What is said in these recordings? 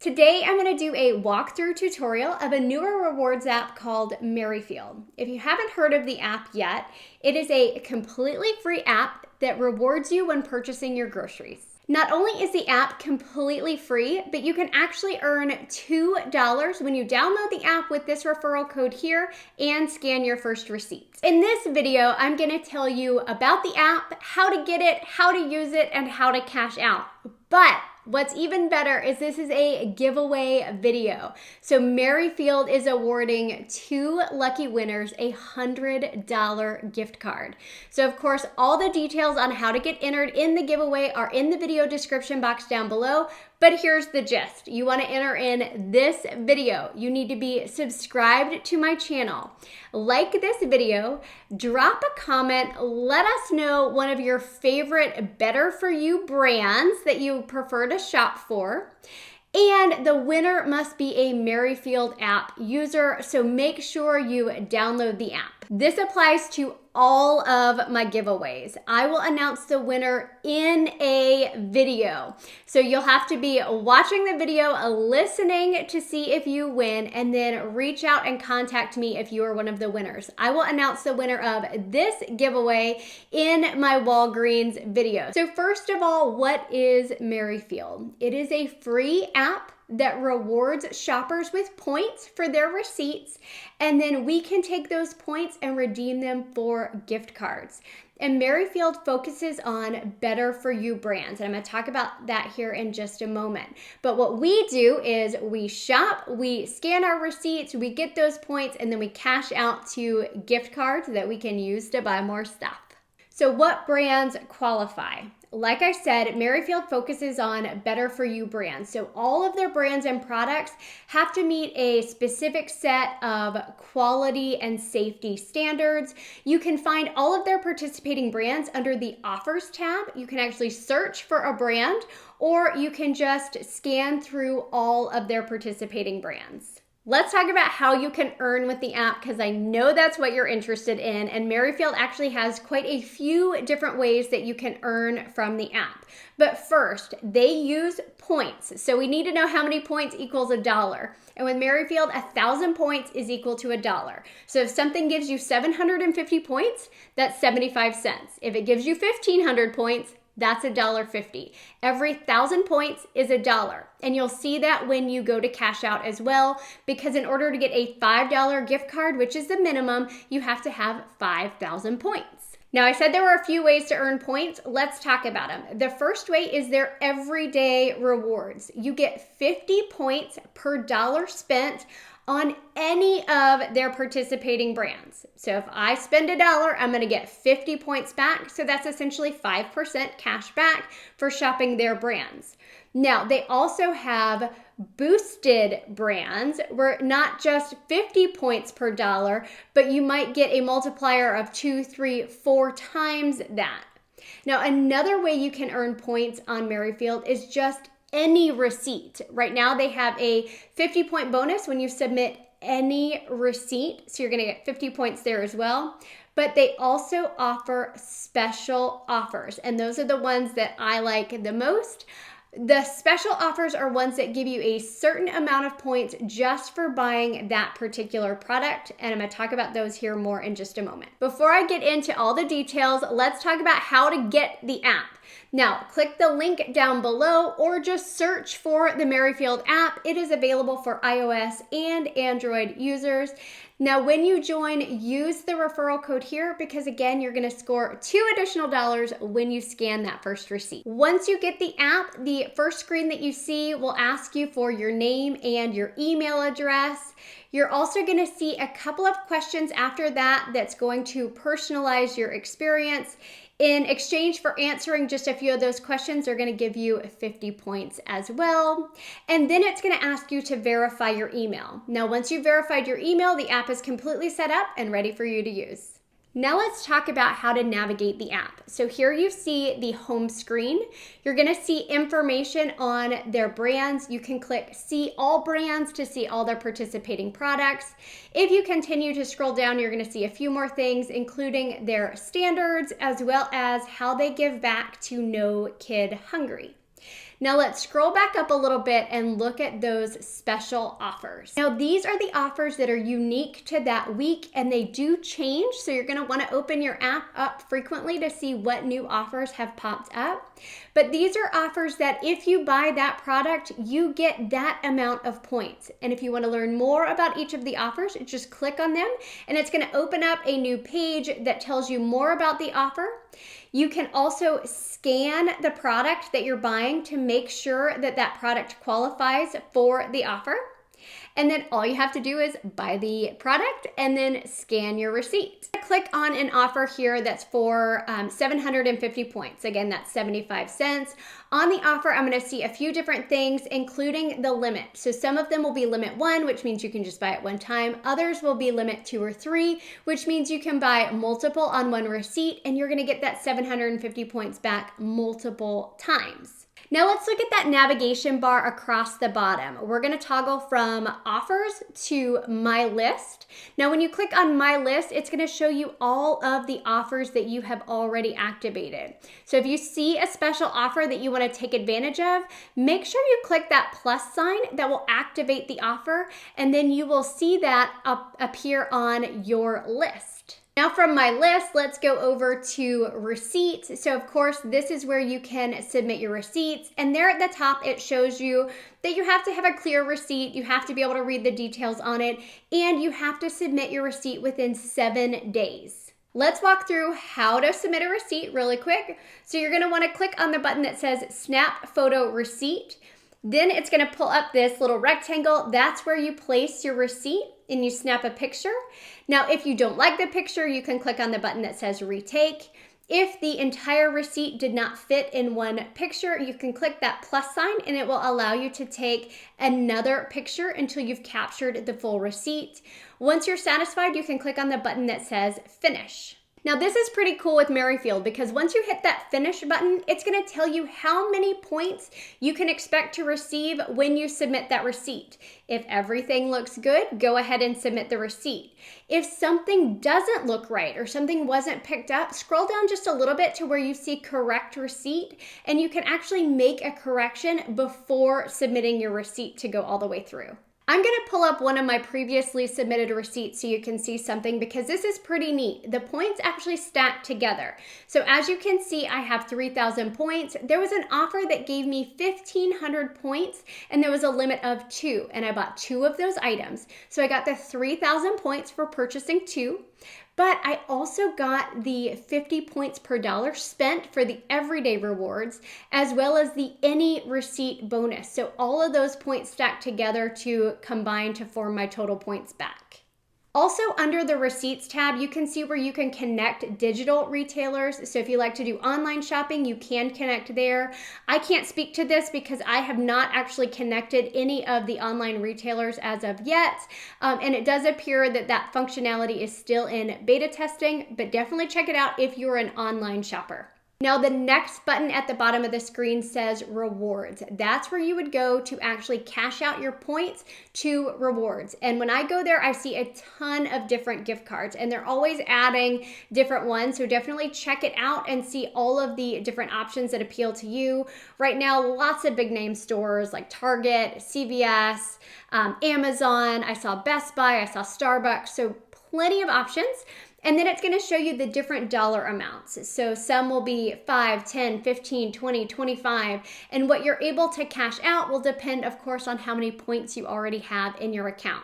Today I'm going to do a walkthrough tutorial of a newer rewards app called Merryfield. If you haven't heard of the app yet, it is a completely free app that rewards you when purchasing your groceries. Not only is the app completely free, but you can actually earn $2 when you download the app with this referral code here and scan your first receipt. In this video, I'm going to tell you about the app, how to get it, how to use it, and how to cash out. But what's even better is this is a giveaway video. So Merryfield is awarding 2 lucky winners a $100 gift card. So of course, all the details on how to get entered in the giveaway are in the video description box down below. But here's the gist. You want to enter in this video. You need to be subscribed to my channel. Like this video, drop a comment, let us know one of your favorite better for you brands that you prefer to shop for. And the winner must be a Merryfield app user, so make sure you download the app. This applies to all of my giveaways. I will announce the winner in a video. So you'll have to be watching the video, listening to see if you win, and then reach out and contact me if you are one of the winners. I will announce the winner of this giveaway in my Walgreens video. So first of all, what is Merryfield? It is a free app that rewards shoppers with points for their receipts, and then we can take those points and redeem them for gift cards. And Merryfield focuses on better for you brands, and I'm going to talk about that here in just a moment. But what we do is we shop, we scan our receipts, we get those points, and then we cash out to gift cards that we can use to buy more stuff. So what brands qualify? Like I said, Merryfield focuses on better for you brands. So all of their brands and products have to meet a specific set of quality and safety standards. You can find all of their participating brands under the Offers tab. You can actually search for a brand, or you can just scan through all of their participating brands. Let's talk about how you can earn with the app, because I know that's what you're interested in, and Merryfield actually has quite a few different ways that you can earn from the app. But first, they use points. So we need to know how many points equals $1. And with Merryfield, 1,000 points is equal to $1. So if something gives you 750 points, that's 75 cents. If it gives you 1,500 points, that's $1.50. Every 1,000 points is $1. And you'll see that when you go to cash out as well, because in order to get a $5 gift card, which is the minimum, you have to have 5,000 points. Now, I said there were a few ways to earn points. Let's talk about them. The first way is their everyday rewards. You get 50 points per dollar spent on any of their participating brands. So if I spend $1, I'm going to get 50 points back. So that's essentially 5% cash back for shopping their brands. Now, they also have boosted brands where not just 50 points per dollar, but you might get a multiplier of 2, 3, 4 times that. Now, another way you can earn points on Merryfield is just any receipt. Right now they have a 50-point bonus when you submit any receipt. So you're going to get 50 points there as well. But they also offer special offers, and those are the ones that I like the most. The special offers are ones that give you a certain amount of points just for buying that particular product, and I'm going to talk about those here more in just a moment. Before I get into all the details, let's talk about how to get the app. Now, click the link down below or just search for the Merryfield app. It is available for iOS and Android users. Now, when you join, use the referral code here because, again, you're going to score $2 additional when you scan that first receipt. Once you get the app, the first screen that you see will ask you for your name and your email address. You're also going to see a couple of questions after that that's going to personalize your experience. In exchange for answering just a few of those questions, they're going to give you 50 points as well. And then it's going to ask you to verify your email. Now, once you've verified your email, the app is completely set up and ready for you to use. Now let's talk about how to navigate the app. So here you see the home screen. You're going to see information on their brands. You can click see all brands to see all their participating products. If you continue to scroll down, you're going to see a few more things, including their standards as well as how they give back to No Kid Hungry. Now let's scroll back up a little bit and look at those special offers. Now these are the offers that are unique to that week, and they do change. So you're gonna wanna open your app up frequently to see what new offers have popped up. But these are offers that if you buy that product, you get that amount of points. And if you wanna learn more about each of the offers, just click on them and it's gonna open up a new page that tells you more about the offer. You can also scan the product that you're buying to make sure that that product qualifies for the offer. And then all you have to do is buy the product and then scan your receipt. Click on an offer here that's for 750 points. Again, that's 75 cents. On the offer, I'm gonna see a few different things, including the limit. So some of them will be limit 1, which means you can just buy it one time. Others will be limit 2 or 3, which means you can buy multiple on one receipt and you're gonna get that 750 points back multiple times. Now let's look at that navigation bar across the bottom. We're gonna toggle from offers to my list. Now when you click on my list, it's gonna show you all of the offers that you have already activated. So if you see a special offer that you wanna take advantage of, make sure you click that plus sign that will activate the offer, and then you will see that appear on your list. Now from my list, let's go over to receipts. So of course, this is where you can submit your receipts. And there at the top, it shows you that you have to have a clear receipt. You have to be able to read the details on it, and you have to submit your receipt within 7 days. Let's walk through how to submit a receipt really quick. So you're gonna wanna click on the button that says Snap Photo Receipt. Then it's gonna pull up this little rectangle. That's where you place your receipt and you snap a picture. Now, if you don't like the picture, you can click on the button that says Retake. If the entire receipt did not fit in one picture, you can click that plus sign and it will allow you to take another picture until you've captured the full receipt. Once you're satisfied, you can click on the button that says Finish. Now this is pretty cool with Merryfield because once you hit that finish button, it's gonna tell you how many points you can expect to receive when you submit that receipt. If everything looks good, go ahead and submit the receipt. If something doesn't look right or something wasn't picked up, scroll down just a little bit to where you see correct receipt, and you can actually make a correction before submitting your receipt to go all the way through. I'm gonna pull up one of my previously submitted receipts so you can see something because this is pretty neat. The points actually stack together. So as you can see, I have 3,000 points. There was an offer that gave me 1,500 points and there was a limit of 2, and I bought 2 of those items. So I got the 3,000 points for purchasing 2. But I also got the 50 points per dollar spent for the everyday rewards, as well as the any receipt bonus. So all of those points stacked together to combine to form my total points back. Also under the receipts tab, you can see where you can connect digital retailers. So if you like to do online shopping, you can connect there. I can't speak to this because I have not actually connected any of the online retailers as of yet. And it does appear that that functionality is still in beta testing, but definitely check it out if you're an online shopper. Now the next button at the bottom of the screen says rewards. That's where you would go to actually cash out your points to rewards. And when I go there, I see a ton of different gift cards and they're always adding different ones. So definitely check it out and see all of the different options that appeal to you. Right now, lots of big name stores like Target, CVS, Amazon. I saw Best Buy, I saw Starbucks. So plenty of options. And then it's gonna show you the different dollar amounts. So some will be 5, 10, 15, 20, 25. And what you're able to cash out will depend, of course, on how many points you already have in your account.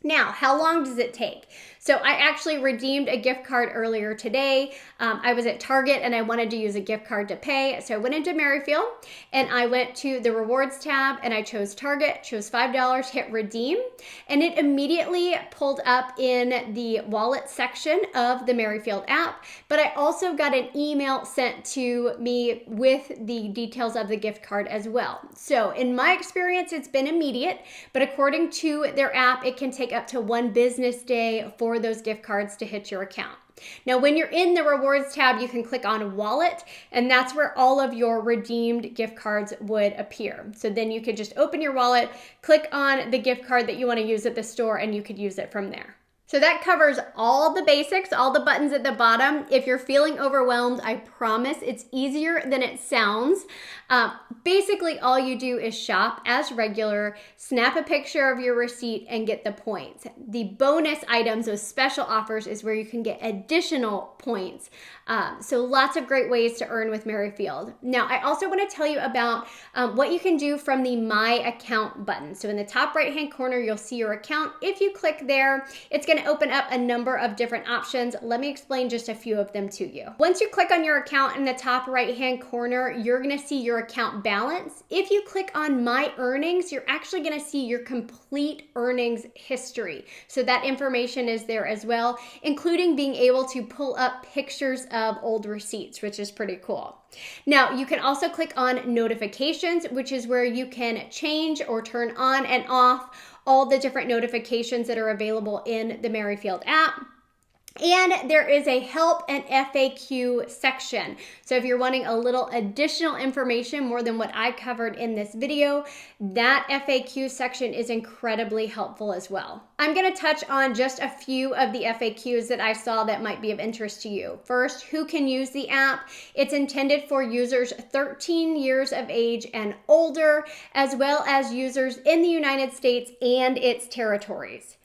Now, how long does it take? So I actually redeemed a gift card earlier today. I was at Target and I wanted to use a gift card to pay. So I went into Merryfield and I went to the rewards tab and I chose Target, chose $5, hit redeem, and it immediately pulled up in the wallet section of the Merryfield app. But I also got an email sent to me with the details of the gift card as well. So in my experience, it's been immediate, but according to their app, it can take up to 1 business day for those gift cards to hit your account. Now, when you're in the rewards tab, you can click on wallet, and that's where all of your redeemed gift cards would appear. So then you could just open your wallet, click on the gift card that you want to use at the store, and you could use it from there. So that covers all the basics, all the buttons at the bottom. If you're feeling overwhelmed, I promise it's easier than it sounds. Basically, all you do is shop as regular, snap a picture of your receipt, and get the points. The bonus items, those special offers, is where you can get additional points. So lots of great ways to earn with Merryfield. Now, I also want to tell you about what you can do from the My Account button. So in the top right-hand corner, you'll see your account. If you click there, it's going to open up a number of different options. Let me explain just a few of them to you. Once you click on your account in the top right-hand corner, you're going to see your account balance. If you click on My Earnings, you're actually going to see your complete earnings history. So that information is there as well, including being able to pull up pictures of old receipts, which is pretty cool. Now, you can also click on notifications, which is where you can change or turn on and off all the different notifications that are available in the Merryfield app. And there is a help and FAQ section. So if you're wanting a little additional information more than what I covered in this video, that FAQ section is incredibly helpful as well. I'm going to touch on just a few of the FAQs that I saw that might be of interest to you. First, who can use the app? It's intended for users 13 years of age and older, as well as users in the United States and its territories.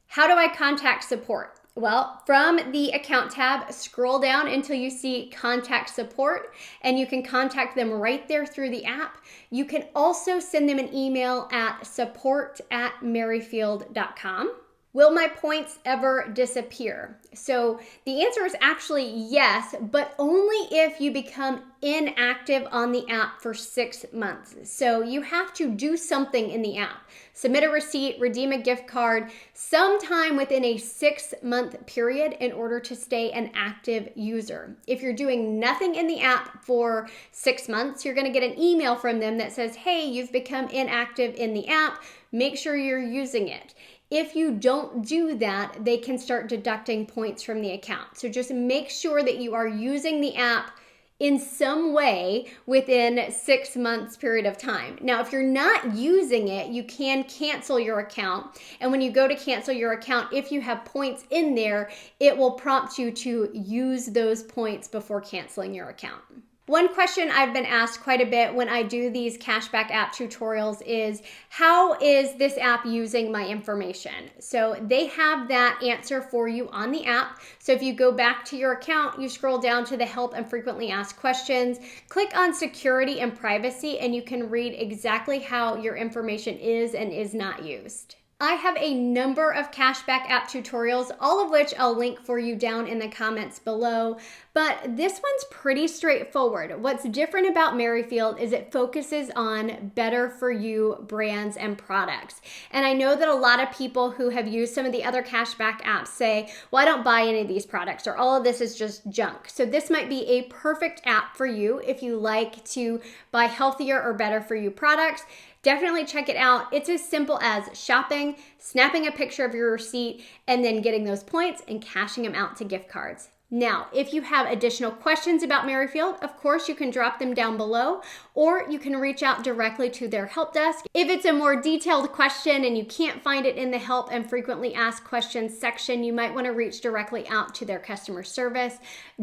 How do I contact support? Well, from the account tab, scroll down until you see contact support, and you can contact them right there through the app. You can also send them an email at support@merryfield.com. Will my points ever disappear? So the answer is actually yes, but only if you become inactive on the app for 6 months. So you have to do something in the app. Submit a receipt, redeem a gift card sometime within a 6-month period in order to stay an active user. If you're doing nothing in the app for 6 months, you're going to get an email from them that says, hey, you've become inactive in the app. Make sure you're using it. If you don't do that, they can start deducting points from the account. So just make sure that you are using the app in some way within 6 months period of time. Now, if you're not using it, you can cancel your account. And when you go to cancel your account, if you have points in there, it will prompt you to use those points before canceling your account. One question I've been asked quite a bit when I do these cashback app tutorials is, how is this app using my information? So they have that answer for you on the app. So if you go back to your account, you scroll down to the help and frequently asked questions, click on security and privacy, and you can read exactly how your information is and is not used. I have a number of cashback app tutorials, all of which I'll link for you down in the comments below, but this one's pretty straightforward. What's different about Merryfield is it focuses on better for you brands and products. And I know that a lot of people who have used some of the other cashback apps say, well, I don't buy any of these products, or all of this is just junk. So this might be a perfect app for you if you like to buy healthier or better for you products. Definitely check it out. It's as simple as shopping, snapping a picture of your receipt, and then getting those points and cashing them out to gift cards. Now, if you have additional questions about Merryfield, of course, you can drop them down below, or you can reach out directly to their help desk. If it's a more detailed question and you can't find it in the help and frequently asked questions section, you might want to reach directly out to their customer service.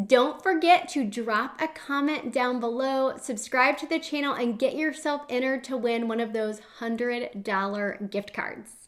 Don't forget to drop a comment down below, subscribe to the channel, and get yourself entered to win one of those $100 gift cards.